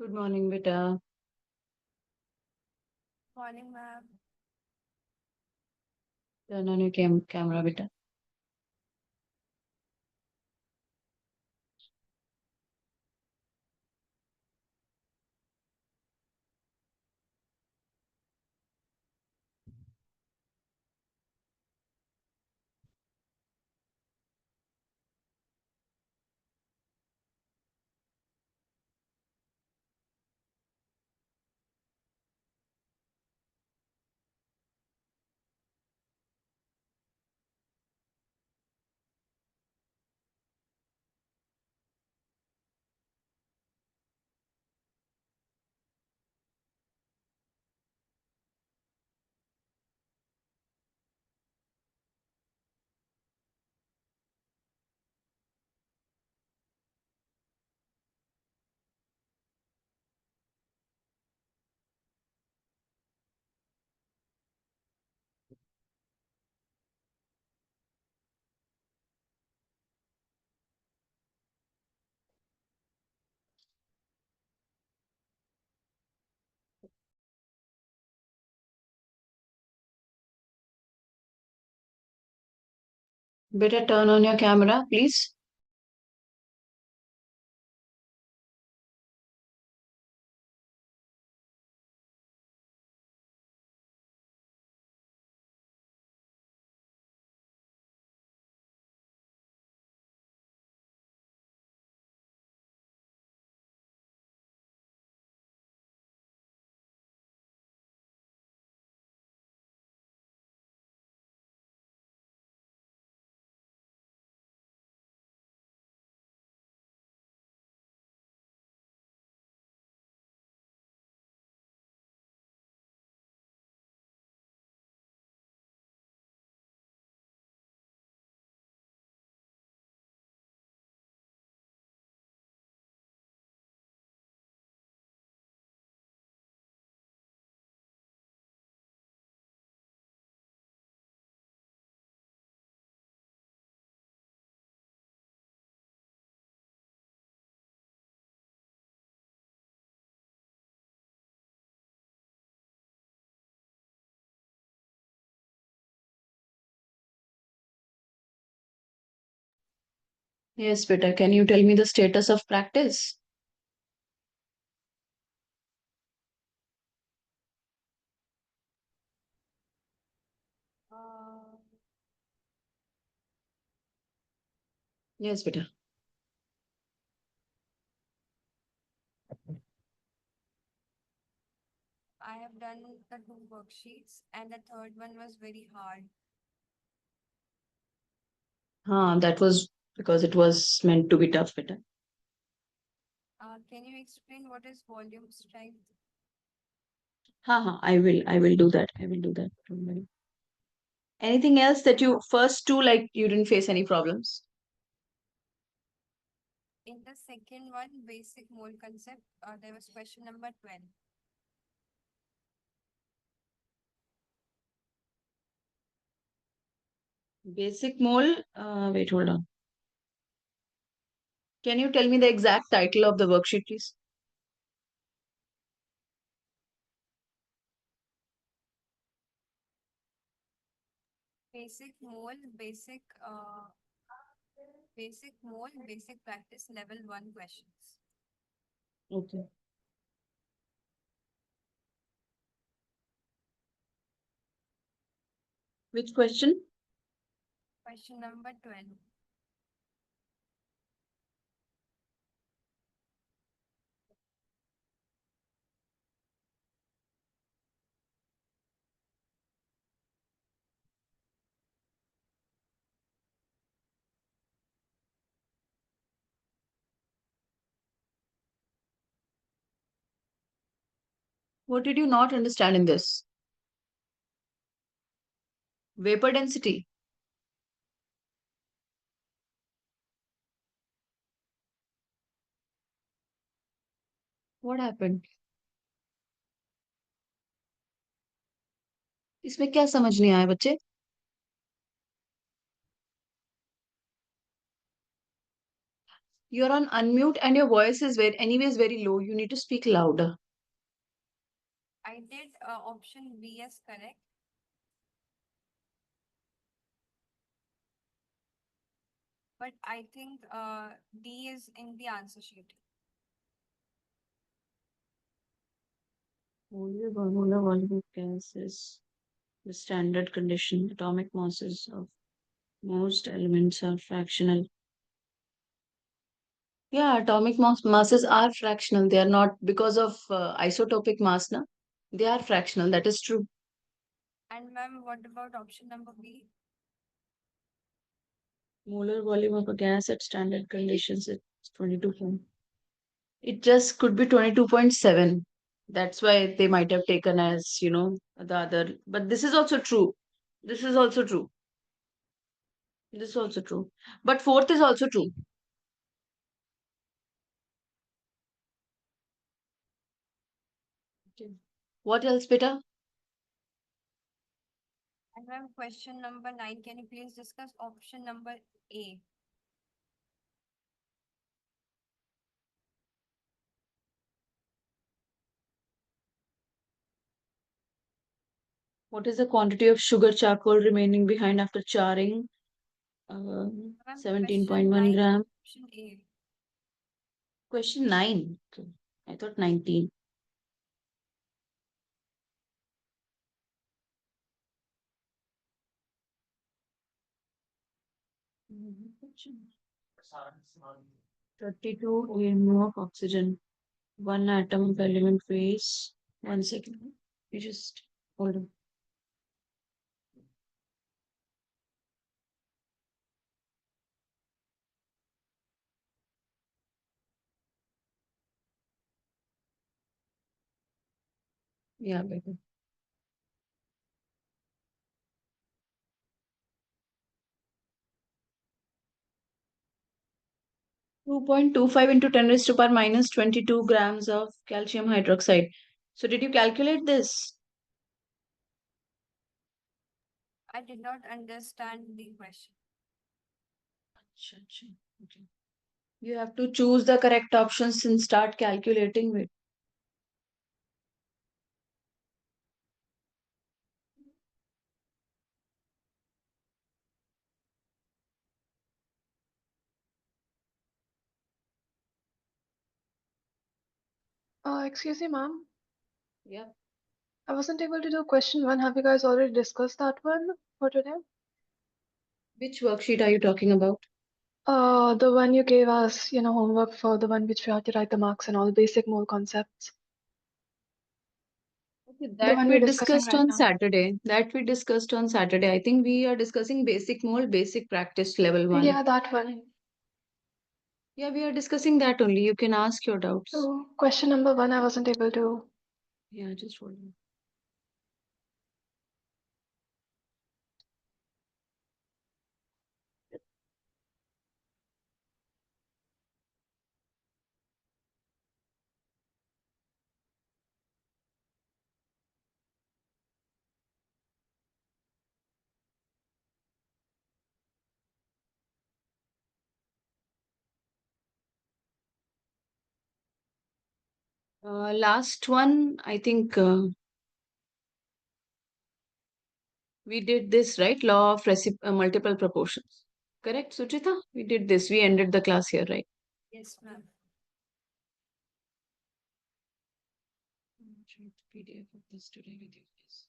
Good morning बेटा। Morning ma'am. Turn on your camera बेटा। बेटा turn on your camera please. Yes बेटा, can you tell me the status of practice? Yes बेटा। I have done the two worksheets, and the third one was very hard. हाँ, that was because it was meant to be tough बेटा। Can you explain what is volume strength? हाँ, I will do that. I will do that. Don't worry. Anything else that you first two, like, you didn't face any problems? In the second one, basic mole concept, there was question number 12. Basic mole. Wait, hold on. Can you tell me the exact title of the worksheet, please? Basic mole, basic mole, basic practice level 1 questions. Okay. Which question? Question number 12. What did you not understand in this? Vapor density. What happened? इसमें क्या समझ नहीं आया बच्चे? You're on unmute and your voice is anyways very low. You need to speak louder. I did option B as correct. But I think D is in the answer sheet. Molar volume of gas is the standard condition. Atomic masses of most elements are fractional. Yeah, atomic masses are fractional. They are not because of isotopic mass, na? They are fractional. That is true. And ma'am, what about option number B? Molar volume of a gas at standard conditions is 22. It just could be 22.7. That's why they might have taken as, the other. But this is also true. This is also true. This is also true. But fourth is also true. Okay. What else, beta? And ma'am, question number 9, can you please discuss option number A? What is the quantity of sugar charcoal remaining behind after charring? Ma'am, question 17.1 9, gram. option A. Question 9. Okay. I thought 19. Mhm. 32 AMU of oxygen. One atom of element phase. 1 second. You just hold on. Yeah, better. 2.25 into 10 raised to power minus 22 grams of calcium hydroxide. So did you calculate this? I did not understand the question. Okay. You have to choose the correct options and start calculating it. Excuse me, ma'am. Yeah. I wasn't able to do question one. Have you guys already discussed that one for today? Which worksheet are you talking about? The one you gave us, homework for the one which we had to write the marks and all basic mole concepts. Okay, The that one we we're discussing discussed right on now. Saturday. That we discussed on Saturday. I think we are discussing basic mole, basic practice level 1. Yeah, that one. Yeah, we are discussing that only. You can ask your doubts. So question number one, I wasn't able to. Yeah, just hold on. Last one, I think we did this, right? Law of multiple proportions. Correct, Suchita? We did this. We ended the class here, right? Yes, ma'am. Share the PDF of this today with you, please.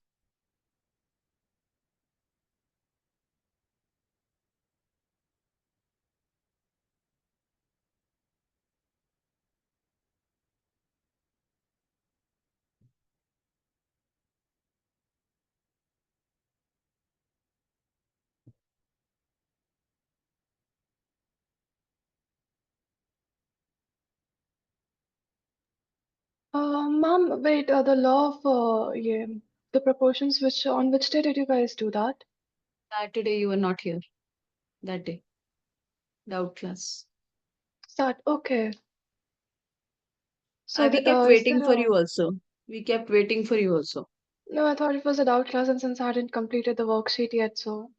Ma'am, wait, the law of yeah, the proportions on which day did you guys do that? Saturday, you were not here. That day. Doubt class. Start, okay. So We kept is waiting there for a, you also. We kept waiting for you also. no, I thought it was a doubt class and since I hadn't completed the worksheet yet, so.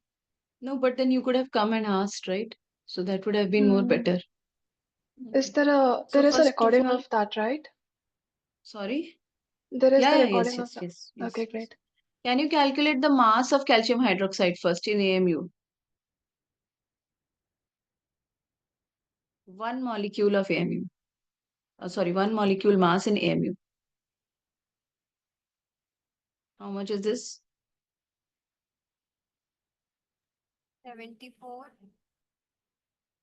No, but then you could have come and asked, right? So that would have been more Hmm. better. Is Okay. there a So there is a first of recording all, of that, right? sorry. There is Yeah, the yeah, yes, recording of yes, that. yes, Okay, yes, yes. great. Can you calculate the mass of calcium hydroxide first in AMU? One molecule of AMU. Sorry, one molecule mass in AMU. How much is this? 74,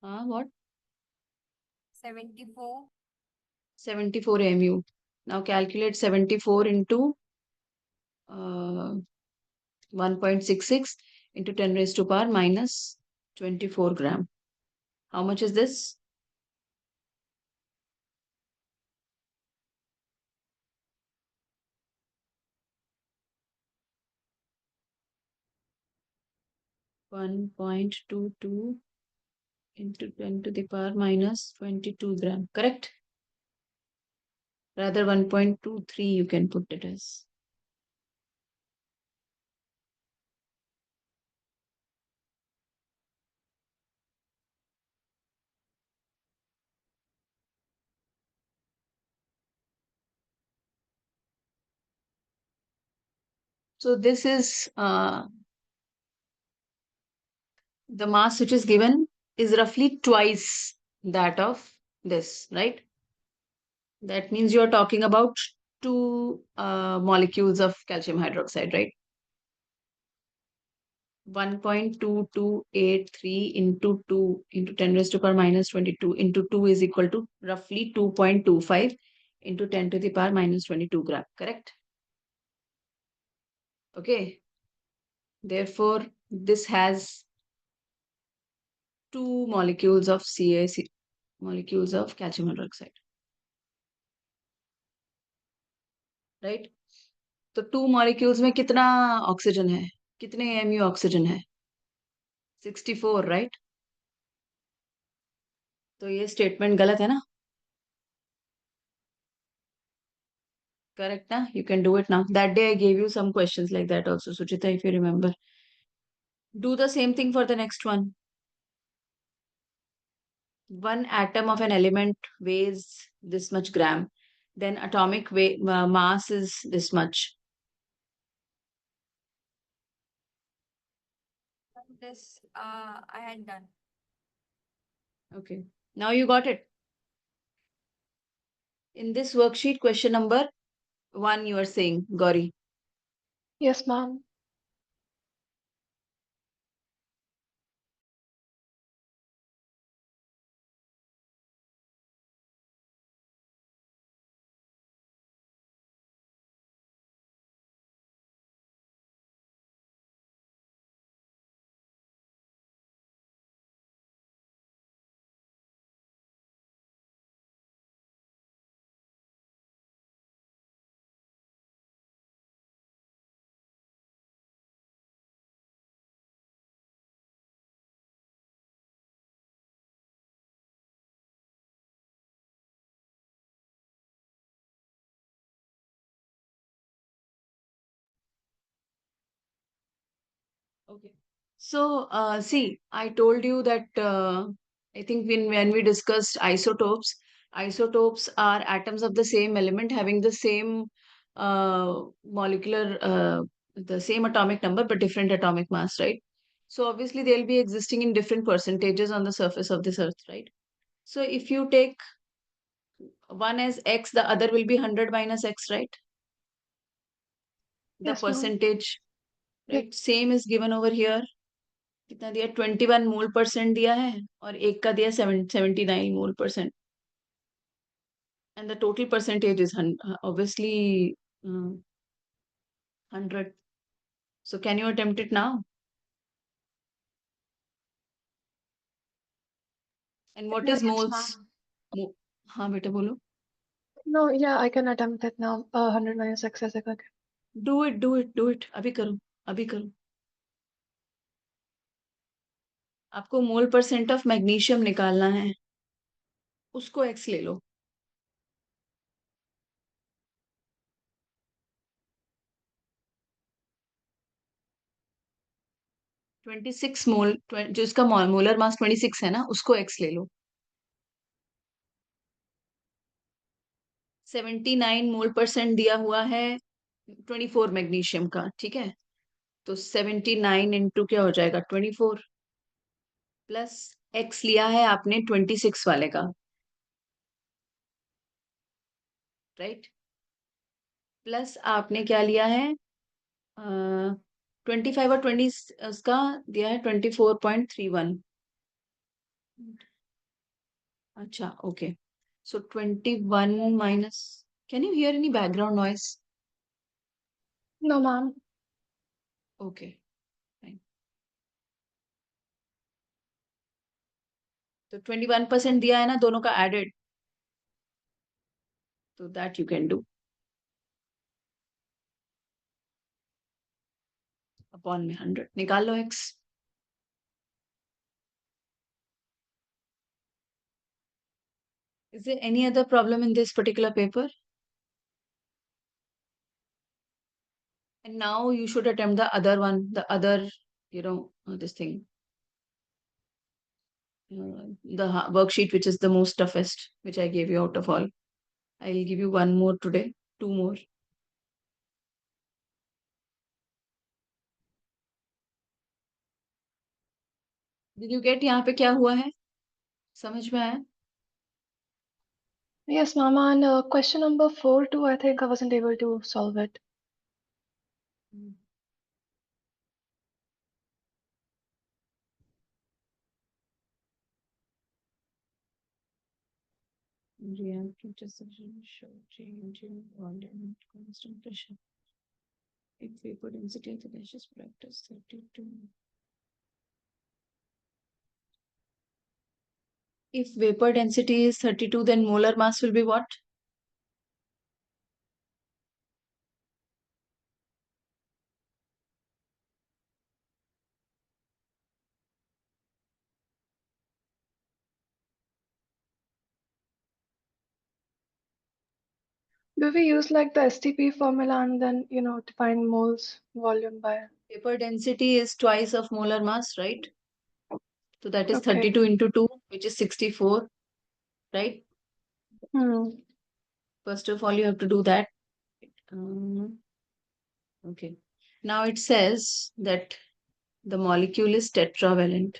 What? 74, 74 AMU. Now calculate 74 into 1.66 into 10 raised to power minus 24 gram. How much is this? 1.22 into 10 to the power minus 22 gram. Correct? Rather 1.23 you can put it as. So this is the mass which is given is roughly twice that of this, right? That means you're talking about two molecules of calcium hydroxide, right? 1.2283 into 2 into 10 raised to power minus 22 into 2 is equal to roughly 2.25 into 10 to the power minus 22 gram, correct? Okay. Therefore, this has two molecules of CaC, molecules of calcium hydroxide, right? तो two molecules में कितना oxygen है, कितने MU oxygen है? 64, right? तो ये statement गलत है ना? करेक्ट ना? You can do it now. That day I gave you some questions like that also, Suchita, if you remember. Do the same thing for the next one. One atom of an element weighs this much gram, then atomic mass is this much. this I had done. Okay, now you got it. In this worksheet, question number 1, you are saying, Gauri. Yes, ma'am. Okay. So, see, I told you that I think when we discussed isotopes, isotopes are atoms of the same element having the same molecular, the same atomic number but different atomic mass, right? So, obviously, they'll be existing in different percentages on the surface of this earth, right? So, if you take one as x, the other will be 100 minus x, right? The Yes, ma'am. percentage, Yep. right? Same is given over here. कितना दिया? 21 मोल percent दिया है और एक का दिया 79 मोल percent. And the total percentage is obviously 100. So can you attempt it now? And what is Yes, moles? ma'am. हाँ बेटा बोलो. No, yeah, I can attempt it now. 100 minus x ऐसे करके. Do it. अभी करो, अभी करो. आपको मोल परसेंट ऑफ मैग्नीशियम निकालना है, उसको x ले लो. 26 मोल, जो इसका मोलर मास 26 है ना, उसको x ले लो. 79 मोल परसेंट दिया हुआ है 24 मैग्नीशियम का, ठीक है। तो 79 इंटू क्या हो जाएगा 24 प्लस एक्स लिया है आपने 26 वाले का, राइट। प्लस आपने क्या लिया है 25 और 20 का दिया है 24.31। अच्छा okay, so 21 minus, can you here any background noise? No, ma'am. Okay fine. तो 21% दिया है ना दोनों का एडेड, तो that you can do upon में 100, निकाल लो x. Is there any other problem in this particular paper? And now you should attempt the other one, the other, this thing, the worksheet, which is the most toughest, which I gave you out of all. I'll give you one more today, two more. Did you get यहाँ पे क्या हुआ है? समझ में आया? Yes, ma'am. And question number 4 too, I think I wasn't able to solve it. Reactive decision show change in volume and constant pressure. If vapor density of the gaseous product is 32. If vapor density is 32, then molar mass will be what? Do we use like the STP formula and then, define moles volume by? Vapor density is twice of molar mass, right? So that is Okay. 32 into 2, which is 64, right? First of all, you have to do that. Okay. Now it says that the molecule is tetravalent.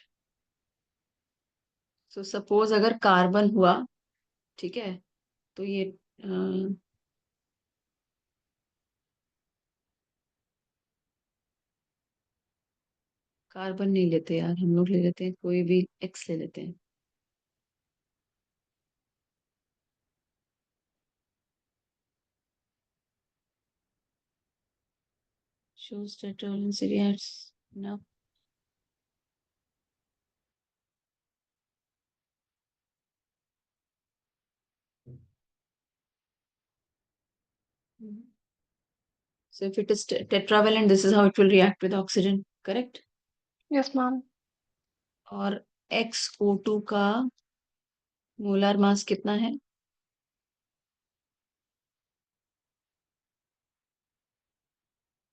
So suppose अगर carbon हुआ, ठीक है, तो ये carbon नहीं लेते यार, हम लोग ले लेते हैं कोई भी एक्स ले लेते हैं। Shows tetravalence reacts now. So if it is tetravalent, this is how it will react with oxygen, correct? Yes, ma'am. और XO2 का मोलर मास कितना है?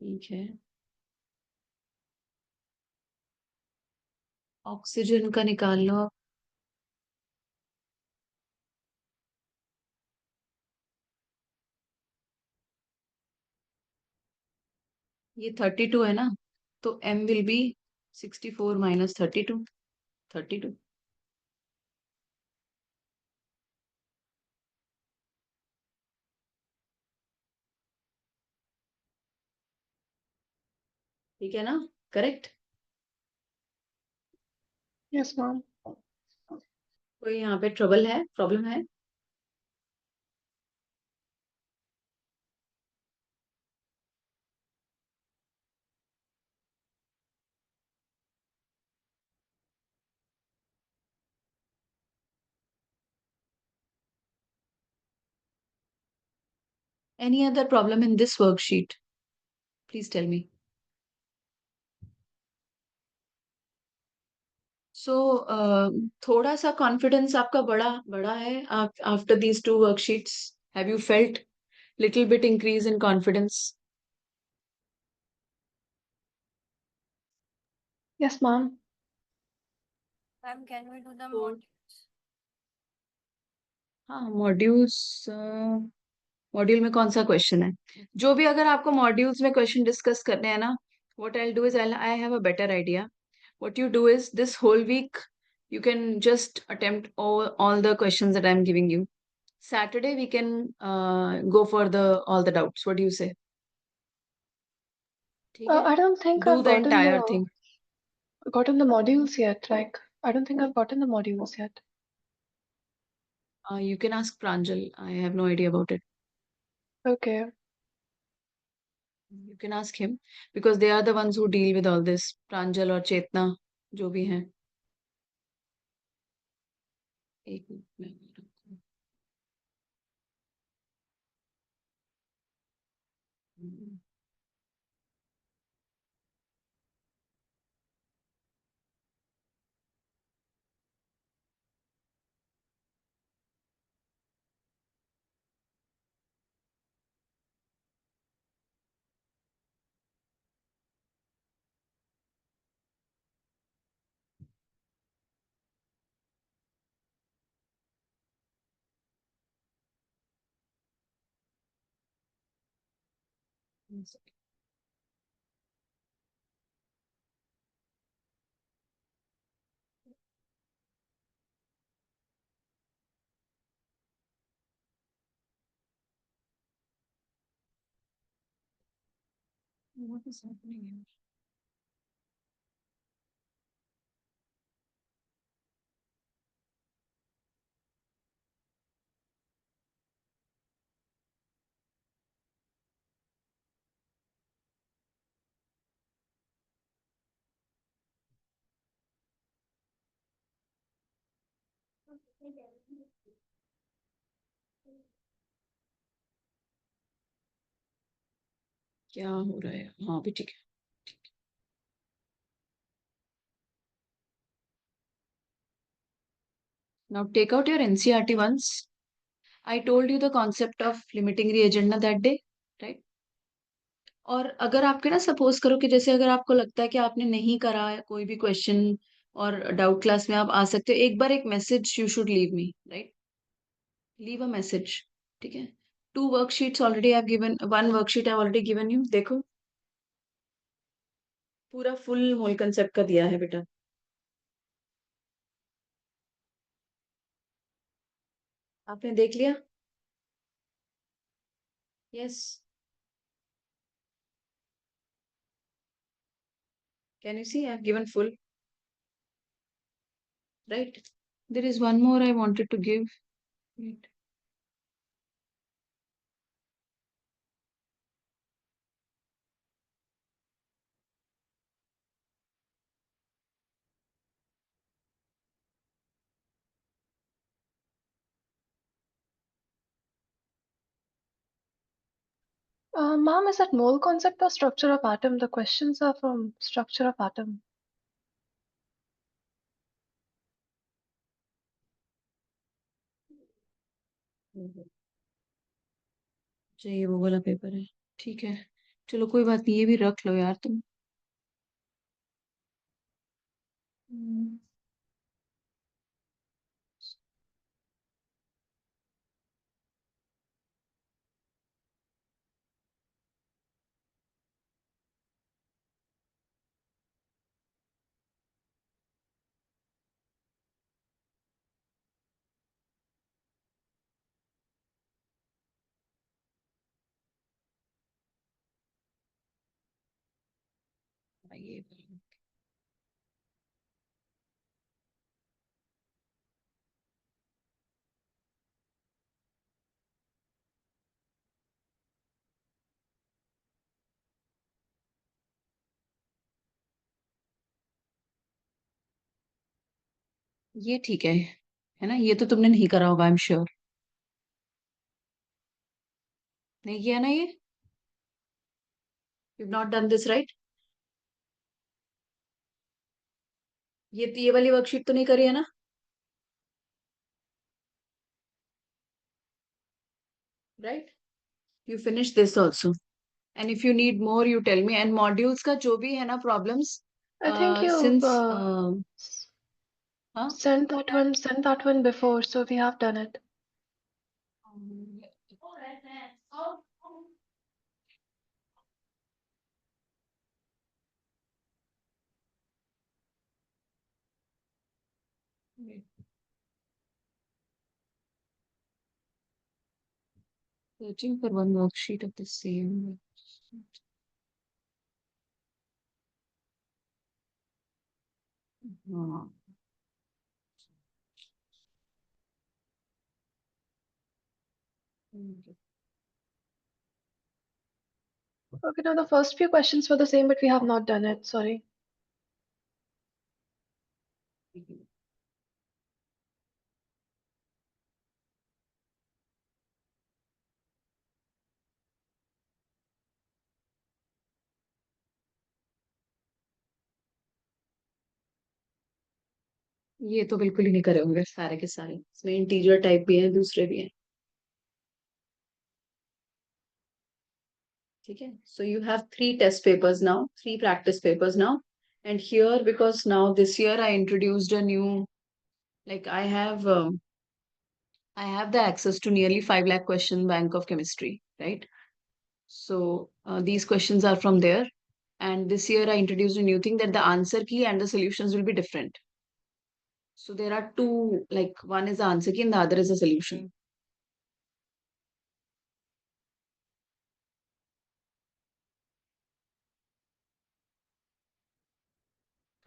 ठीक है, ऑक्सीजन का निकाल लो। ये 32 है ना, तो M विल बी 64 माइनस 32, 32। ठीक है ना, करेक्ट? Yes, ma'am. कोई यहाँ पे ट्रबल है, प्रॉब्लम है? Any other problem in this worksheet? Please tell me. So थोड़ा सा कॉन्फिडेंस आपका बड़ा बड़ा है after these two worksheets, have you felt little bit increase in confidence? Yes, ma'am. Ma'am, can we do the So- modules? हाँ modules module में कौन सा क्वेश्चन है, जो भी अगर आपको मॉड्यूल्स में क्वेश्चन डिस्कस करने हैं ना, what I'll do is I have a better idea. What you do is this whole week you can just attempt all the questions that I'm giving you. Saturday we can go for the all the doubts. What do you say? ठीक है? I don't think Do I've the entire thing. gotten the modules yet. Like, I don't think I've gotten the modules yet. You can ask Pranjal. I have no idea about it. Okay. You can ask him because they are the ones who deal with all this. Pranjal और चेतना जो भी हैं. एक minute में one second. What is happening here? क्या हो रहा है? हाँ भी ठीक है. Now take out your NCERT ones. I told you the concept of limiting reagent na that day, right? और अगर आपके ना सपोज करो कि जैसे अगर आपको लगता है कि आपने नहीं करा है कोई भी क्वेश्चन और डाउट क्लास में आप आ सकते हो, एक बार एक message you should leave me, right? Leave a message, ठीक है? 2 worksheets already I have given, 1 worksheet I have already given you. देखो पूरा फुल होल कंसेप्ट का दिया है बेटा. आपने देख लिया? Yes. Can you see I have given full, right? There is one more I wanted to give. Wait. Ma'am, is that mole concept or structure of atom? The questions are from structure of atom. अच्छा ये वो वाला paper है, ठीक है. चलो कोई बात नहीं, ये भी रख लो यार तुम. हम्म. ये वाला. ये ठीक है ना? ये तो तुमने नहीं करा होगा, आई एम श्योर. नहीं किया ना ये? You not done this, right? ये वाली वर्कशीट तो नहीं करी है ना? Right? You finish this also. And if you need more you tell me. And modules का जो भी है ना problems, I think you since हाँ. sent that one before, so we have done it. Wait. Searching for one worksheet of the same. Ah. Okay. Okay, now the first few questions were the same, but we have not done it. Sorry. ये तो बिल्कुल ही नहीं करे होंगे सारे के सारे, इसमें इंटीजर टाइप भी है, दूसरे भी हैं. ठीक है. So you have 3 test papers now, 3 practice papers now, and here because now this year I introduced a new, like I have the access to nearly 5 lakh question bank of chemistry, right? So these questions are from there, and this year I introduced a new thing that the answer key and the solutions will be different. So there are two, like one is the answer key and the other is the solution.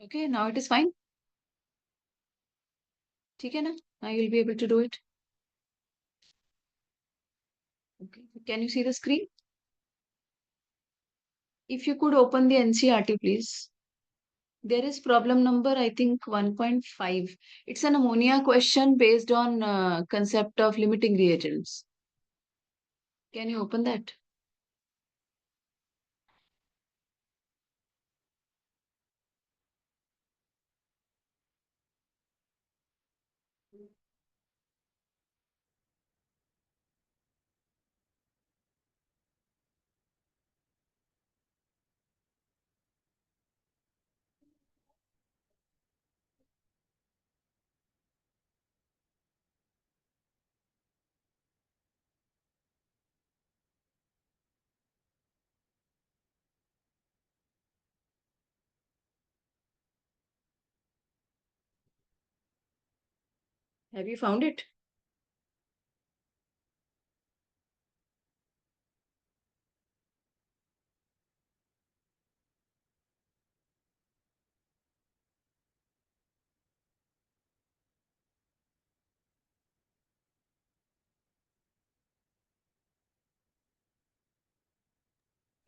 Okay, now it is fine. ठीक है ना? Now you'll be able to do it. Okay. Can you see the screen? If you could open the NCERT, please. There is problem number, I think 1.5. It's an ammonia question based on concept of limiting reagents. Can you open that? Have you found it?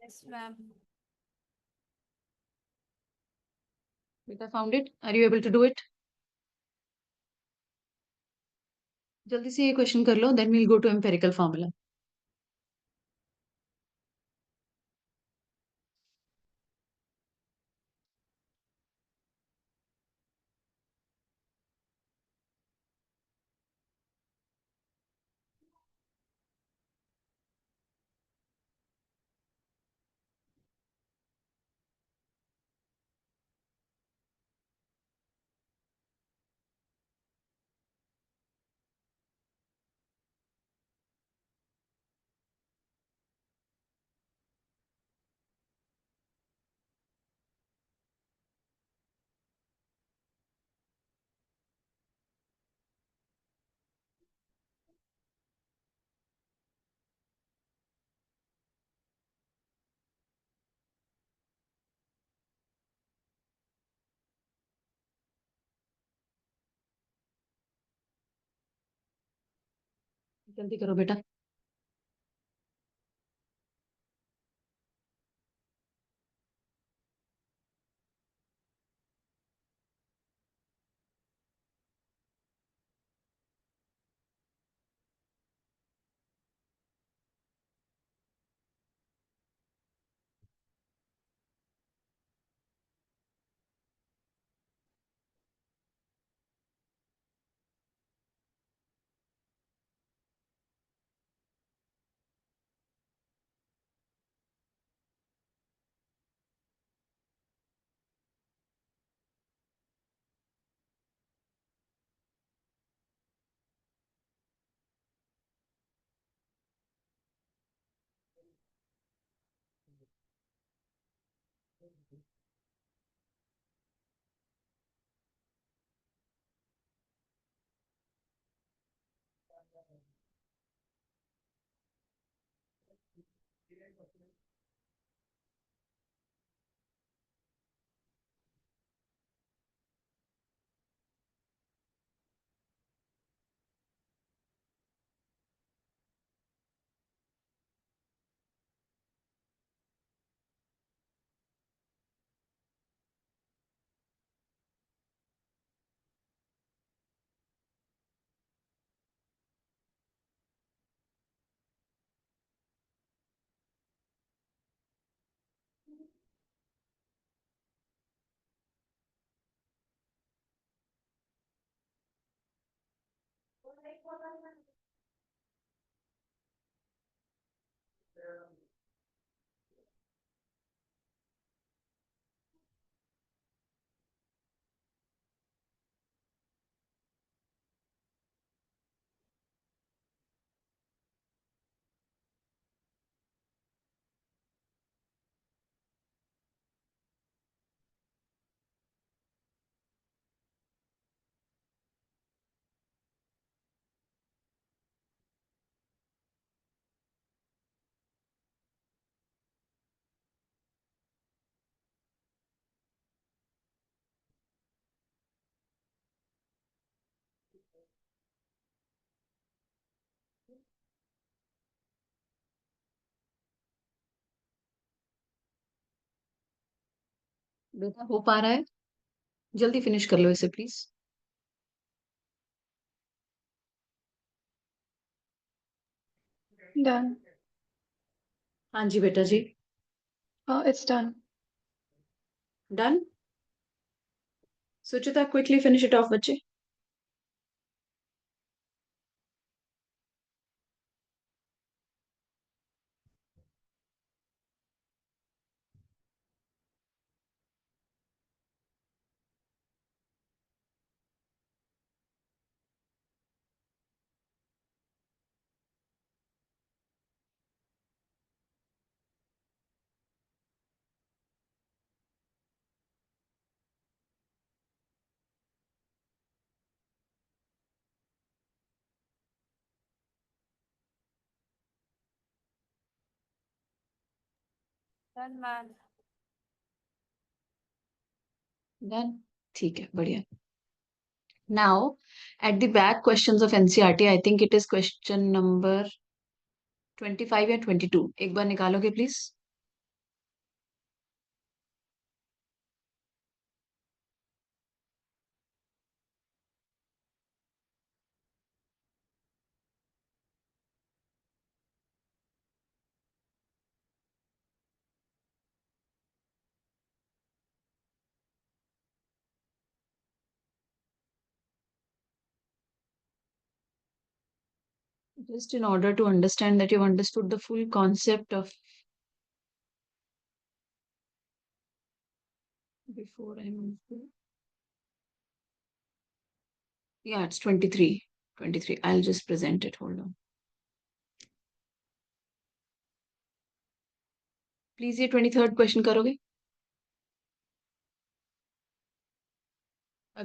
Yes, ma'am. Beta found it. Are you able to do it? जल्दी से ये question कर लो, then we'll go to empirical formula. जल्दी करो बेटा. बेटा हो पा रहा है? जल्दी फिनिश कर लो इसे प्लीज। Done. हाँ जी बेटा जी। It's done. Done. Suchita quickly finish it of बच्चे। Done, ma'am. डन। ठीक है, बढ़िया। Now at the back questions of NCERT, I think it is question number 25 या 22। एक बार निकालोगे please. Just in order to understand that you've understood the full concept of before I move to, yeah, it's 23. 23. I'll just present it. Hold on. Please ये 23rd question करोगे?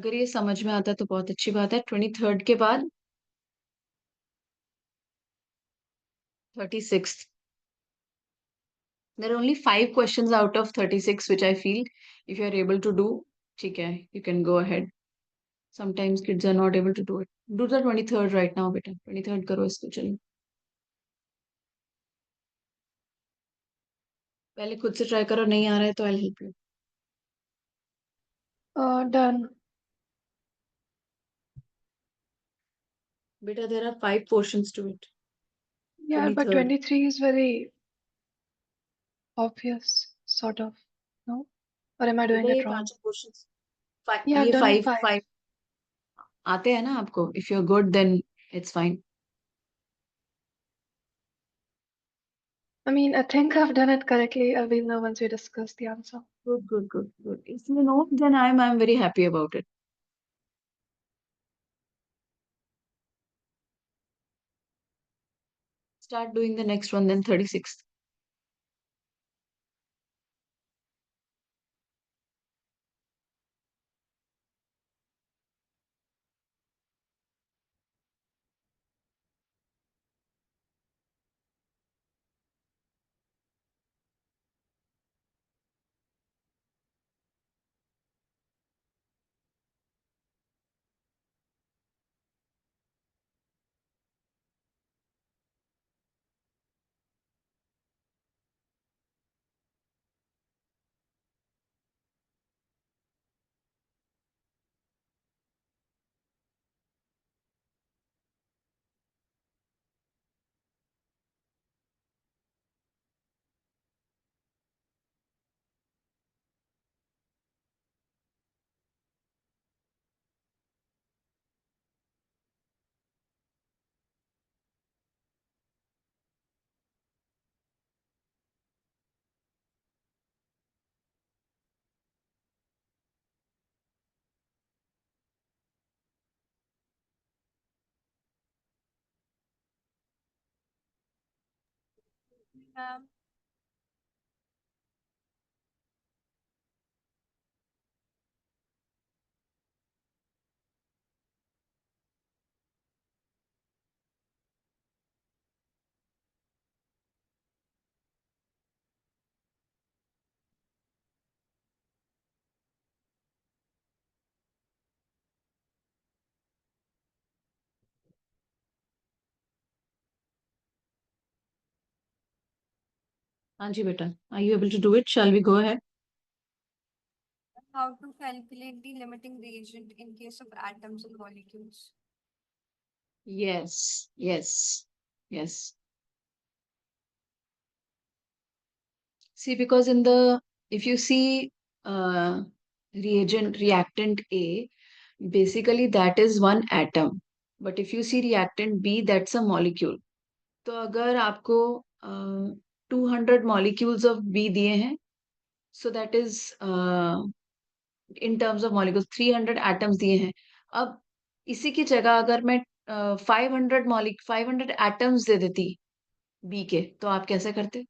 अगर ये समझ में आता है तो बहुत अच्छी बात है। 23rd के बाद 36th. There are only 5 questions out of 36, which I feel if you are able to do, ठीक है, you can go ahead. Sometimes kids are not able to do it. Do the 23rd right now, बेटा। 23rd करो इसको, चलो। पहले खुद से try करो, नहीं आ रहा है तो I'll help you. Done. बेटा, there are 5 portions to it. Yeah, but 23rd. 23 is very obvious, sort of. No? Or am I बेटा doing ये it wrong? 5 portions, Yeah, I've ये done 5 5. 5 आते हैं ना आपको? If you're good, then it's fine. I mean, I think I've done it correctly. We'll know once we discuss the answer. Good, good, good, good. If you know, then I'm very happy about it. Start doing the next one, then 36th. ma'am. हाँ जी बेटा, are you able to do it? Shall we go ahead? How to calculate the limiting reagent in case of atoms and molecules? Yes, yes, yes. See, because in the, if you see reactant A, basically that is one atom. But if you see reactant B, that's a molecule. तो अगर आपको 200 molecules of B दिए हैं, so that is in terms of molecules 300 atoms दिए हैं. अब इसी की जगह अगर मैं 500 atoms दे देती B के, तो आप कैसे करते?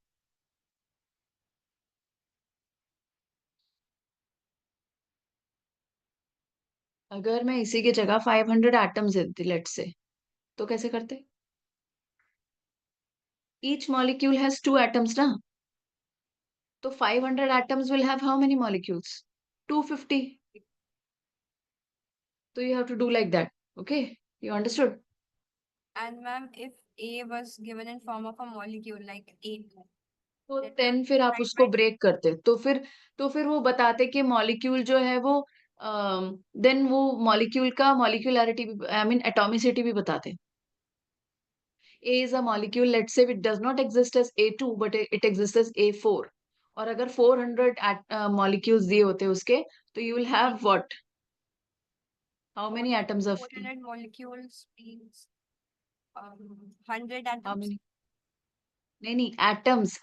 अगर मैं इसी की जगह 500 एटम्स देती लेट से, तो कैसे करते? ईच मॉलिक्यूल हैज 2 एटम्स ना, तो 500 atoms will have how many molecules? 250. तो you have to do like that. Okay, you understood? And ma'am, if A was given in form of a molecule like A2, तो that then was फिर आप divided उसको by break करते, तो फिर वो बताते कि मॉलिक्यूल जो है वो देन वो मॉलिक्यूल का मॉलिक्यूलैरिटी भी, आई मीन एटॉमिसिटी भी बताते. A is a molecule, let's say it does not exist as A2 but it exists as A4. और अगर 400 molecules दिए होते उसके, तो you will have what? How many atoms of 400 molecules means 100 how atoms. many? नहीं नहीं, atoms.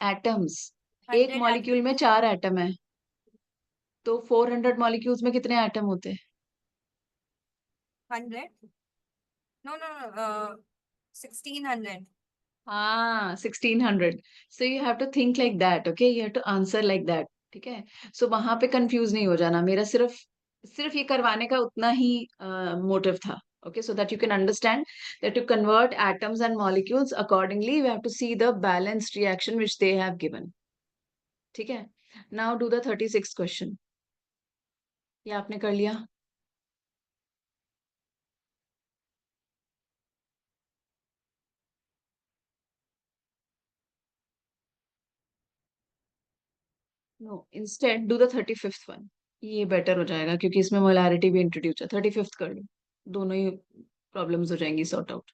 एक 100 molecule में atoms. 4 एटम है, तो 400 मॉलिक्यूल्स में कितने एटम होते हैं? 100? No, no, no. 1600. हाँ, 1600. So you have to think like that, okay? You have to answer like that. ठीक है? So वहां पे कंफ्यूज नहीं हो जाना. मेरा सिर्फ सिर्फ ये करवाने का उतना ही मोटिव था. Okay, so that you can understand that to convert atoms and molecules accordingly, you have to see the balanced reaction which they have given. ठीक है? Now do the 36th question. ये आपने कर लिया? No, instead do the 35th one. ये better हो जाएगा क्योंकि इसमें मोलारिटी भी इंट्रोड्यूस है. 35th कर लो. दोनों ही प्रॉब्लम्स हो जाएंगी सॉर्ट आउट.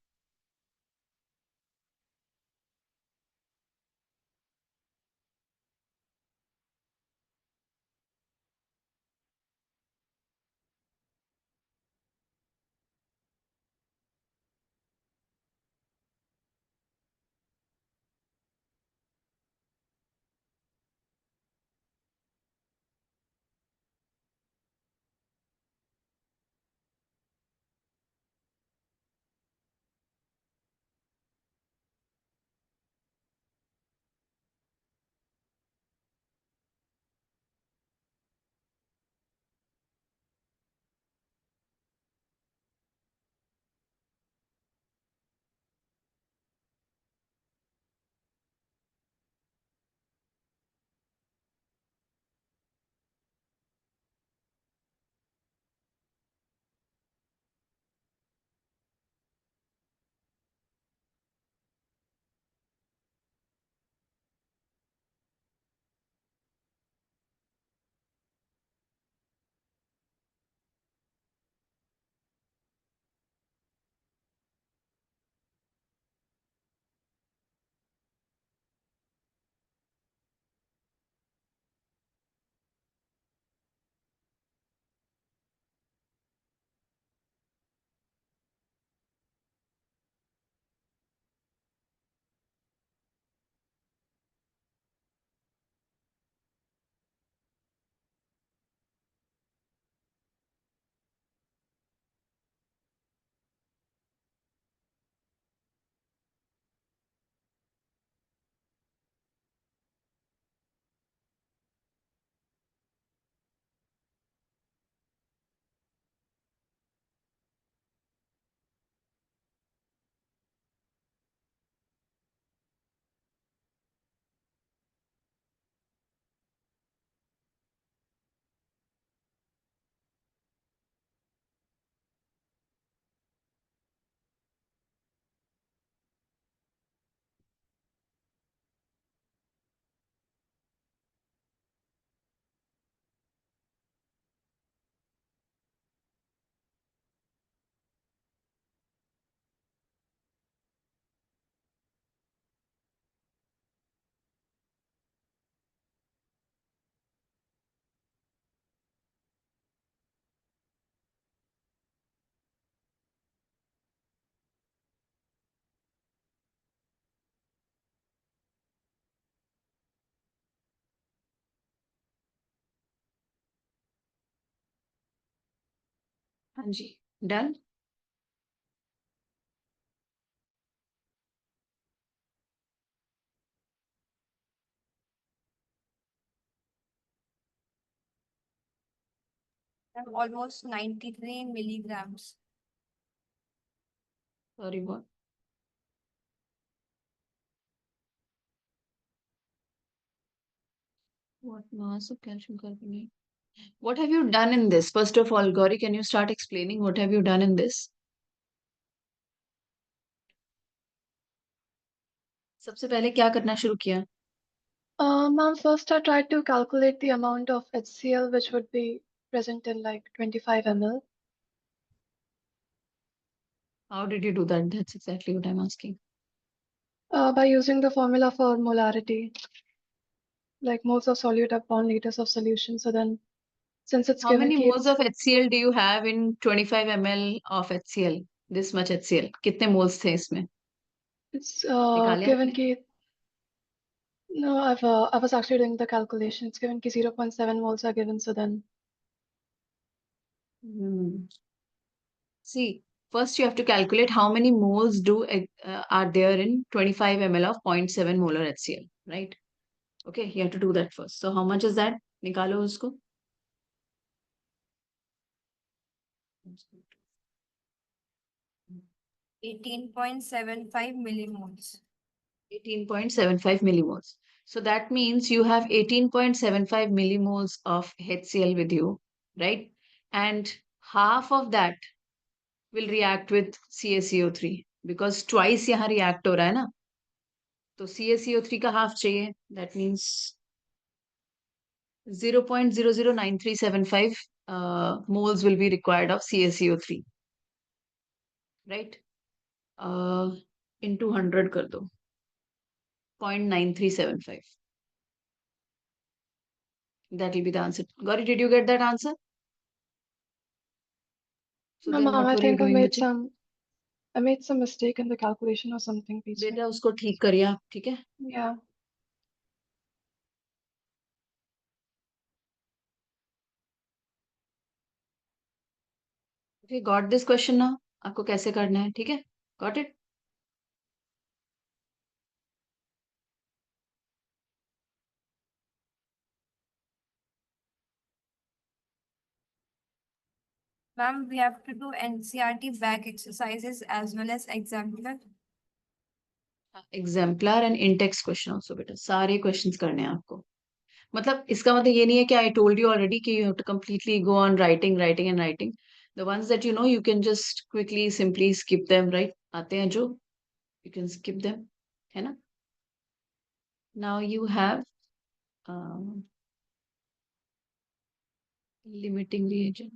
हाँ जी, done. Almost 93 milligrams. Sorry, what? What mass of calcium carbonate? What have you done in this? First of all, Gauri, can you start explaining what have you done in this? सबसे पहले क्या करना शुरू किया? Ma'am, first I tried to calculate the amount of HCl which would be present in like 25 ml. How did you do that? That's exactly what I'm asking. By using the formula for molarity, like moles of solute upon liters of solution. So then, since it's How given many कि moles of HCl do you have in 25 ml of HCl? This much HCl. कितने moles थे इसमें? it's निकाले given आपने? कि no, I was actually doing the calculation. It's given कि 0.7 moles are given. So then, See, first you have to calculate how many moles are there in 25 ml of 0.7 molar HCl, right? Okay, you have to do that first. So how much is that? निकालो उसको. 18.75 millimoles. 18.75 millimoles. So that means you have 18.75 millimoles of HCl with you, right? And half of that will react with CaCO3 because twice यहाँ react हो रहा है ना. तो CaCO3 का half चाहिए. That means 0.009375 moles will be required of CaCO3, right? Into 100 कर दो. 0.9375. That will be the answer. Gauri, did you get that answer? So then ma'am, what I were you think doing, बच्चे? I made some mistake in the calculation or something. Please. बेटा उसको ठीक करिए आप, ठीक है? Yeah. Okay, got this question now? आपको कैसे करना है, ठीक है? Got it? Ma'am, we have to do NCRT back exercises as well as exemplar. Exemplar and in-text question also बेटा. सारे questions करने हैं आपको. मतलब इसका मतलब ये नहीं है कि I told you already कि you have to completely go on writing and writing. The ones that you know, you can just quickly, simply skip them, right? आते हैं जो, you can skip them, है ना? Now you have limiting reagent.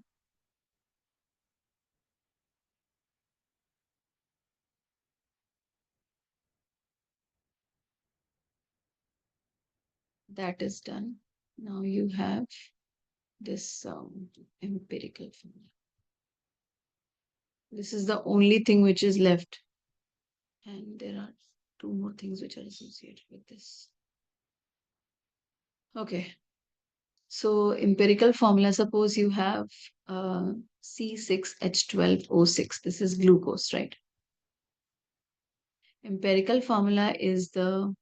That is done. Now you have this empirical formula. This is the only thing which is left. And there are two more things which are associated with this. Okay. So empirical formula, suppose you have C6H12O6. This is glucose, right? Empirical formula is the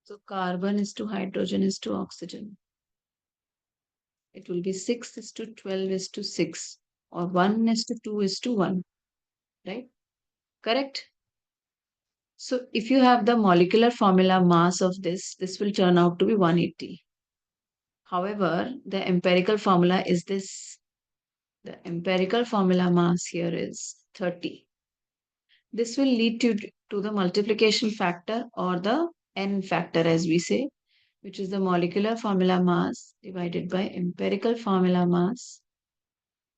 so carbon is to hydrogen is to oxygen. It will be 6 is to 12 is to 6 or 1 is to 2 is to 1, right? Correct? So if you have the molecular formula mass of this will turn out to be 180. However, the empirical formula is this. The empirical formula mass here is 30. This will lead to the multiplication factor or the N factor as we say, which is the molecular formula mass divided by empirical formula mass,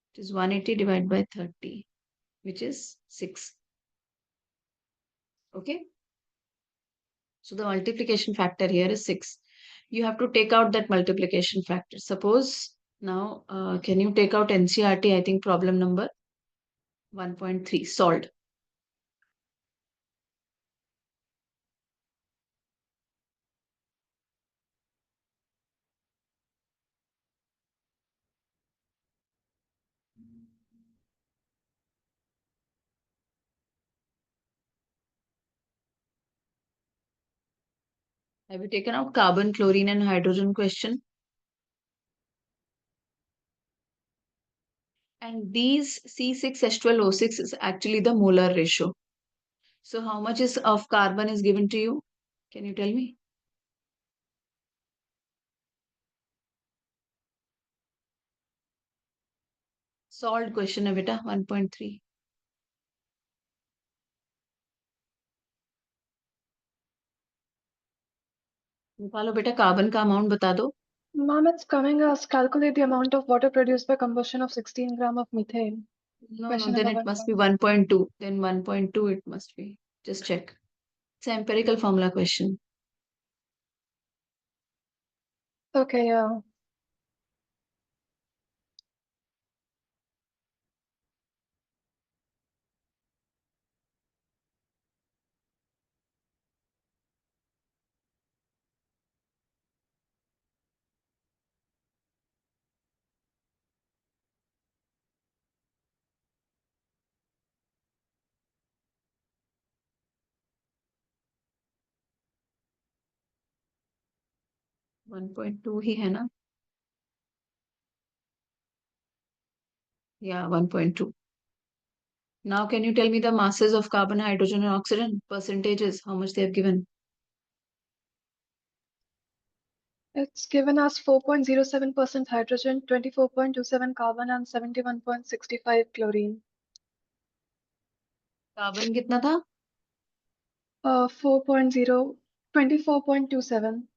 which is 180 divided by 30, which is 6. Okay. So the multiplication factor here is 6. You have to take out that multiplication factor. Suppose Now, can you take out NCRT? I think problem number 1.3 solved. Have you taken out carbon, chlorine, and hydrogen question? And these C6H12O6 is actually the molar ratio. So how much is of carbon is given to you? Can you tell me? Solved question है बेटा 1.3. निकालो बेटा carbon का amount बता दो. Ma'am, it's coming as calculate the amount of water produced by combustion of 16 gram of methane. No, Question then number it must be 1.2. 1.2. Then 1.2 it must be. Just check. It's an empirical formula question. Okay, yeah. Yeah. 1.2 ही है ना? Yeah, 1.2. Now can you tell me the masses of carbon, hydrogen, and oxygen? Percentages, how much they have given? It's given as 4.07% hydrogen, 24.27 carbon, and 71.65 chlorine. Carbon कितना था? 24.27.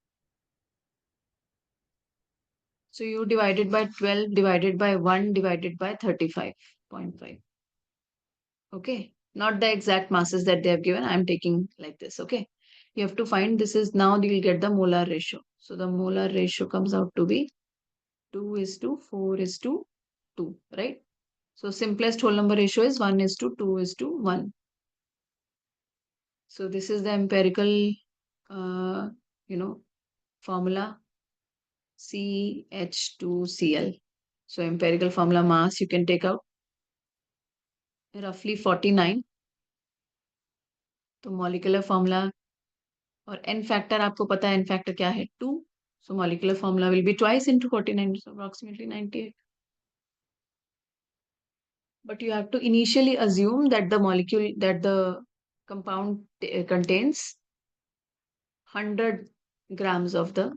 So you divided by 12 divided by 1 divided by 35.5. Okay, not the exact masses that they have given. I'm taking like this. Okay, you have to find this is now you'll get the molar ratio. So the molar ratio comes out to be 2:4:2, right? So simplest whole number ratio is 1:2:1. So this is the empirical, uh, formula CH2Cl. So empirical formula mass you can take out roughly 49. तो molecular formula और n factor आपको पता है n factor क्या है 2. So molecular formula will be twice into 49, so approximately 98. But you have to initially assume that the compound contains 100 grams of the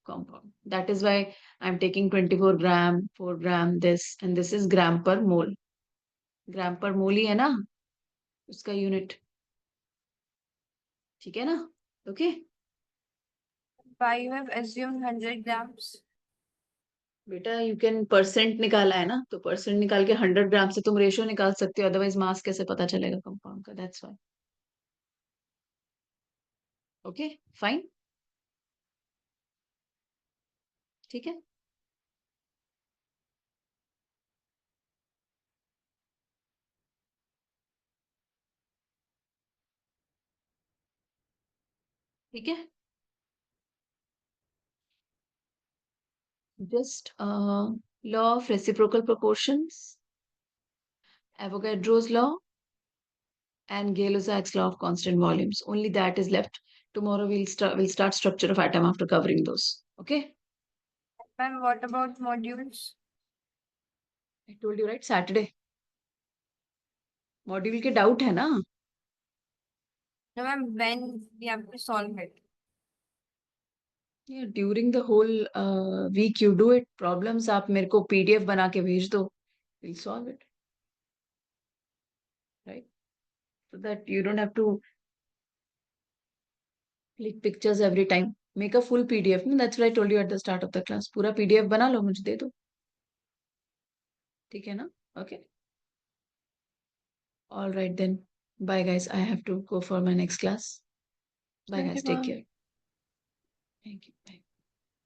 compound. That is why I'm taking 24 gram, 4 gram, this, and this is gram per mole. Gram per mole ही है ना उसका unit. ठीक है ना? Okay. Why you have assumed 100 grams? बेटा you can percent निकाला है ना, तो परसेंट निकाल के 100 ग्राम से तुम रेशियो निकाल सकते हो, अदरवाइज मास कैसे पता चलेगा कंपाउंड का. That's why. Okay fine. ठीक है. ठीक है. Just law of reciprocal proportions, Avogadro's law, and Gay-Lussac's law of constant volumes. Only that is left. Tomorrow we'll start structure of atom after covering those. Okay. Ma'am, what about modules? I told you right, Saturday. Module के doubt है ना? No, ma'am, when we have to solve it? Yeah, during the whole week you do it. Problems आप मेरे को PDF बना के भेज दो. We'll solve it. Right? So that you don't have to click pictures every time. Make a full PDF. No? That's what I told you at the start of the class. पूरा PDF बना लो मुझे दे दो. ठीक है ना? Okay. All right then. Bye guys. I have to go for my next class. Bye Thank you, guys. Take ma'am. care. Thank you. Bye.